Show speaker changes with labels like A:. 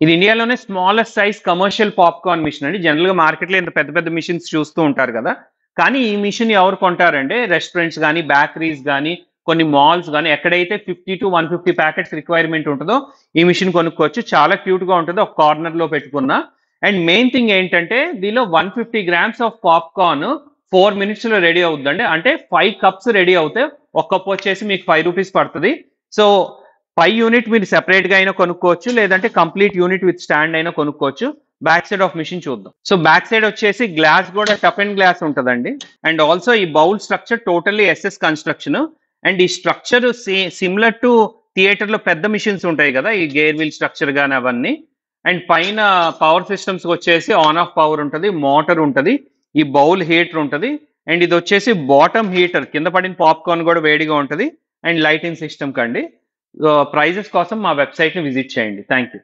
A: ఇది ఇండియాలోనే smallest size commercial popcorn machine అండి. జనరల్‌గా మార్కెట్‌లో ఇంత పెద్ద పెద్ద మిషన్స్ చూస్తూ ఉంటారు కదా! కానీ ఈ మిషన్ ఎవరు కొంటారంటే రెస్టారెంట్స్ గాని, బేకరీస్ గాని, కొన్ని మాల్స్ గాని ఎక్కడైతే 50-150 ప్యాకెట్స్ రిక్వైర్మెంట్ ఉంటదో ఈ మిషన్ కొనుక్కోవచ్చు. చాలా క్యూట్‌గా ఉంటది. ఒక కార్నర్‌లో పెట్టుకున్న. అండ్ మెయిన్ థింగ్ ఏంటంటే దీనిలో 150 గ్రామ్స్ ఆఫ్ పాప్కార్న్ 4 మినిట్స్‌లో రెడీ అవుద్దండి. అంటే 5 కప్స్ రెడీ అవుతాయి. ఒక కప్ వచ్చేసి మీకు ₹5 పడతది. సో, పై యూనిట్ మీరు సెపరేట్‌గా అయినా కొనుక్కోవచ్చు. లేదంటే కంప్లీట్ యూనిట్ విత్ స్టాండ్ అయినా కొనుక్కోవచ్చు. బ్యాక్ సైడ్ ఆఫ్ మిషన్ చూద్దాం. సో, బ్యాక్ సైడ్ వచ్చేసి గ్లాస్ కూడా టఫ్ అండ్ గ్లాస్ ఉంటదండి. అండ్ ఆల్సో ఈ bowl structure totally SS construction. And ఈ స్ట్రక్చర్ సిమిలర్ టు థియేటర్‌లో పెద్ద మిషన్స్ ఉంటాయి కదా! ఈ గేర్ వీల్ స్ట్రక్చర్ గాని అవన్నీ. అండ్ పైన పవర్ సిస్టమ్స్ వచ్చేసి ఆన్ ఆఫ్ పవర్ ఉంటది. మోటార్ ఉంటది. ఈ బౌల్ హీటర్ ఉంటది. అండ్ ఇది వచ్చేసి బాటమ్ హీటర్ కింద పడిన పాప్‌కార్న్ కూడా వేడిగా ఉంటది. అండ్ లైటింగ్ సిస్టమ్ కండి. ప్రైజెస్ కోసం మా వెబ్‌సైట్‌ని విజిట్ చేయండి. Thank you.